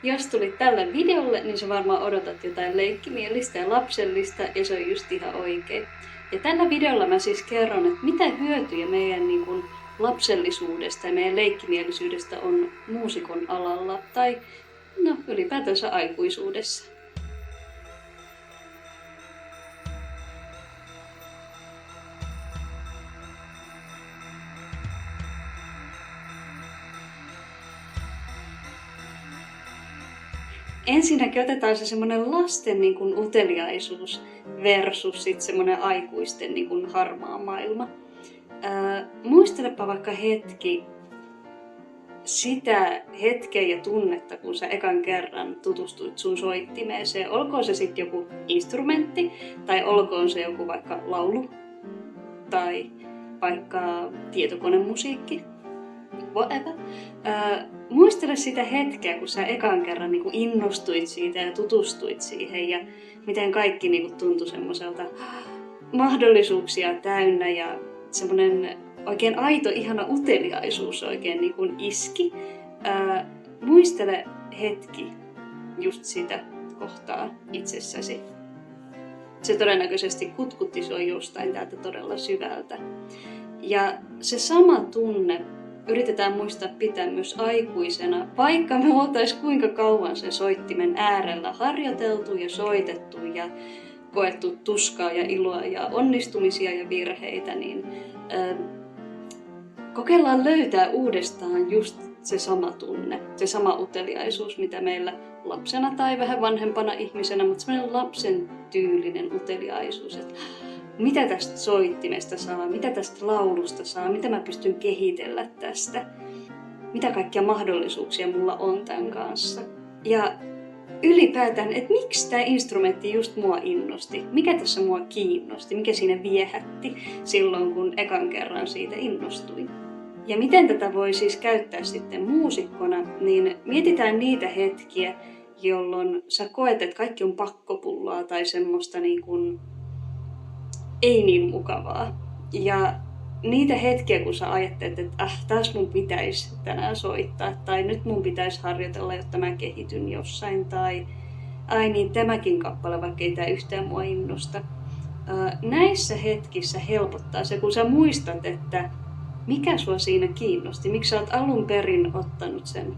Jos tulit tälle videolle, niin sä varmaan odotat jotain leikkimielistä ja lapsellista, ja se on just ihan oikein. Ja tällä videolla mä siis kerron, että mitä hyötyjä meidän lapsellisuudesta ja meidän leikkimielisyydestä on muusikon alalla tai ylipäätänsä aikuisuudessa. Ensinnäkin otetaan se semmoinen lasten uteliaisuus versus sit semmoinen aikuisten harmaa maailma. Muistelepa vaikka hetki sitä hetkeä ja tunnetta, kun sä ekan kerran tutustuit sun soittimeeseen. Olkoon se sitten joku instrumentti, tai olkoon se joku vaikka laulu, tai vaikka tietokonemusiikki, whatever. Muistele sitä hetkeä, kun sä ekan kerran innostuit siitä ja tutustuit siihen, ja miten kaikki tuntui semmoiselta mahdollisuuksia täynnä, ja semmoinen oikein aito, ihana uteliaisuus oikein iski. Muistele hetki just sitä kohtaa itsessäsi. Se todennäköisesti kutkutti sua jostain täältä todella syvältä. Ja se sama tunne yritetään muistaa pitää myös aikuisena, vaikka me oltais kuinka kauan sen soittimen äärellä harjoiteltu ja soitettu ja koettu tuskaa ja iloa ja onnistumisia ja virheitä, niin kokeillaan löytää uudestaan just se sama tunne, se sama uteliaisuus, mitä meillä lapsena tai vähän vanhempana ihmisenä, mutta semmoinen lapsen tyylinen uteliaisuus, että mitä tästä soittimesta saa, mitä tästä laulusta saa, mitä mä pystyn kehitellä tästä, mitä kaikkia mahdollisuuksia mulla on tämän kanssa. Ja ylipäätään, että miksi tämä instrumentti just mua innosti, mikä tässä mua kiinnosti, mikä siinä viehätti silloin, kun ekan kerran siitä innostuin. Ja miten tätä voi siis käyttää sitten muusikkona, niin mietitään niitä hetkiä, jolloin sä koet, että kaikki on pakkopullaa tai semmoista ei niin mukavaa. Ja niitä hetkiä, kun sä ajattelet, että taas mun pitäisi tänään soittaa, tai nyt mun pitäisi harjoitella, jotta mä kehityn jossain, tai ai niin, tämäkin kappale, vaikka ei tää yhtään mua innosta. Näissä hetkissä helpottaa se, kun sä muistat, että mikä sua siinä kiinnosti, miksi sä oot alun perin ottanut sen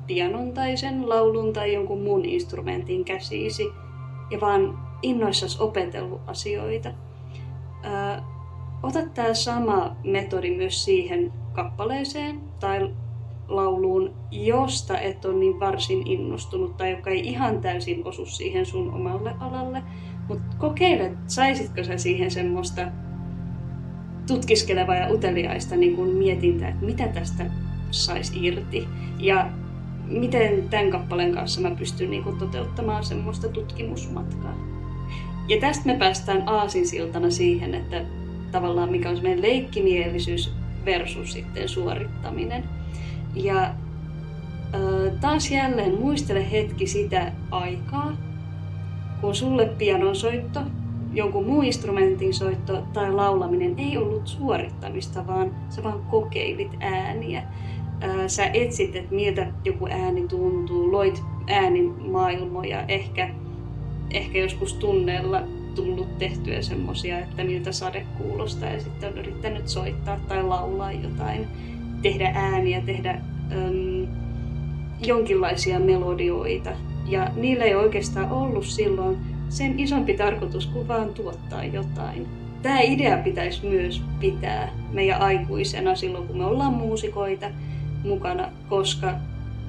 pianon tai sen laulun tai jonkun muun instrumentin käsiisi, ja vaan innoissas opetellut asioita. Ota tää sama metodi myös siihen kappaleeseen tai lauluun, josta et ole niin varsin innostunut tai joka ei ihan täysin osu siihen sun omalle alalle. Mutta kokeile, saisitko sä siihen semmoista tutkiskelevaa ja uteliaista mietintää, että mitä tästä sais irti ja miten tämän kappaleen kanssa mä pystyn toteuttamaan semmoista tutkimusmatkaa. Ja tästä me päästään aasinsiltana siihen, että tavallaan mikä on meidän leikkimielisyys versus sitten suorittaminen. Ja taas jälleen muistele hetki sitä aikaa, kun sulle pianon soitto, jonkun muun instrumentin soitto tai laulaminen ei ollut suorittamista, vaan sä vaan kokeilit ääniä. Sä etsit, että miltä joku ääni tuntuu, loit äänimaailmoja, ehkä joskus tunneilla tullut tehtyä semmosia, että miltä sade kuulostaa ja sitten on yrittänyt soittaa tai laulaa jotain, tehdä ääniä, tehdä jonkinlaisia melodioita. Ja niillä ei oikeastaan ollut silloin sen isompi tarkoitus kuin vaan tuottaa jotain. Tämä idea pitäisi myös pitää meidän aikuisena silloin, kun me ollaan muusikoita mukana, koska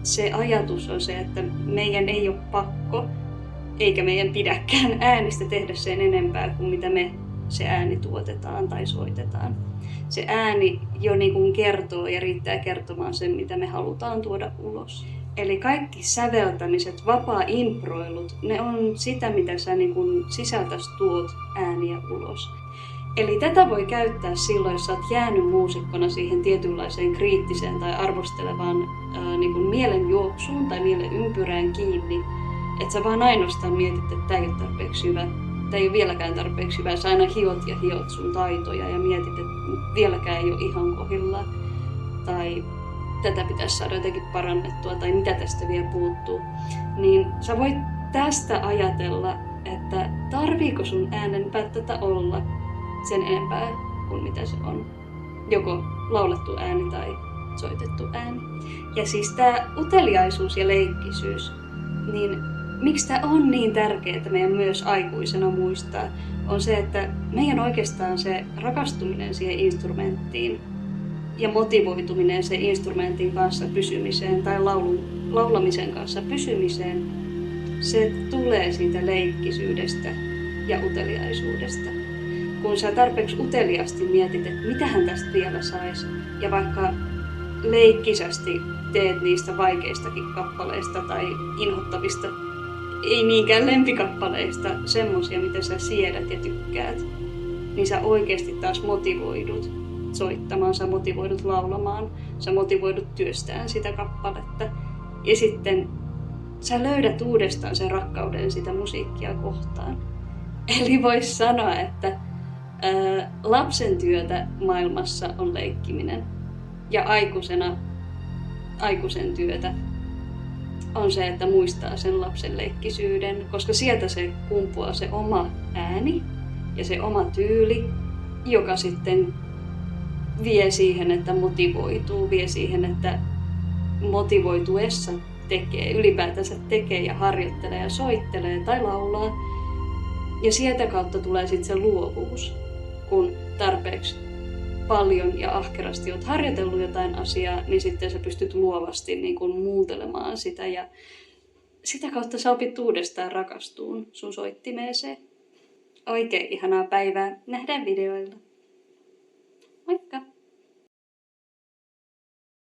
se ajatus on se, että meidän ei ole pakko eikä meidän pidäkään äänistä tehdä sen enempää kuin mitä me se ääni tuotetaan tai soitetaan. Se ääni jo kertoo ja riittää kertomaan sen, mitä me halutaan tuoda ulos. Eli kaikki säveltämiset, vapaa-improilut, ne on sitä, mitä sä sisältäs tuot ääniä ulos. Eli tätä voi käyttää silloin, jos sä oot jäänyt muusikkona siihen tietynlaiseen kriittiseen tai arvostelevaan mielenjuoksuun tai mielen ympyrään kiinni. Että sä vaan ainoastaan mietit, että tää ei ole tarpeeksi hyvä, tää ei ole vieläkään tarpeeksi hyvä. Sä aina hiot sun taitoja ja mietit, että vieläkään ei ole ihan kohdillaan. Tai tätä pitäisi saada jotenkin parannettua tai mitä tästä vielä puuttuu, niin sä voit tästä ajatella, että tarviiko sun äänen välttämättä olla sen enempää kuin mitä se on. Joko laulettu ääni tai soitettu ääni. Ja siis tää uteliaisuus ja leikkisyys, niin miksi tää on niin tärkeää meidän myös aikuisena muistaa, on se, että meidän oikeastaan se rakastuminen siihen instrumenttiin ja motivoituminen sen instrumentin kanssa pysymiseen tai laulamisen kanssa pysymiseen, se tulee siitä leikkisyydestä ja uteliaisuudesta. Kun sä tarpeeksi uteliasti mietit, että mitähän tästä vielä sais, ja vaikka leikkisästi teet niistä vaikeistakin kappaleista tai inhottavista, ei niinkään lempikappaleista, semmosia, mitä sä siedät ja tykkäät, niin sä oikeasti taas motivoidut soittamaan, sä motivoidut laulamaan, sä motivoidut työstämään sitä kappaletta. Ja sitten sä löydät uudestaan sen rakkauden sitä musiikkia kohtaan. Eli vois sanoa, että lapsen työtä maailmassa on leikkiminen. Ja aikuisen työtä on se, että muistaa sen lapsen leikkisyyden, koska sieltä se kumpuaa se oma ääni ja se oma tyyli, joka sitten vie siihen, että motivoituu, vie siihen, että motivoituessa tekee, ylipäätänsä tekee ja harjoittelee ja soittelee tai laulaa. Ja sieltä kautta tulee sitten se luovuus, kun tarpeeksi paljon ja ahkerasti olet harjoitellut jotain asiaa, niin sitten sä pystyt luovasti niin kuin muutelemaan sitä ja sitä kautta sä opit uudestaan rakastuun sun soittimeeseen. Oikein ihanaa päivää. Nähdään videoilla. Moikka!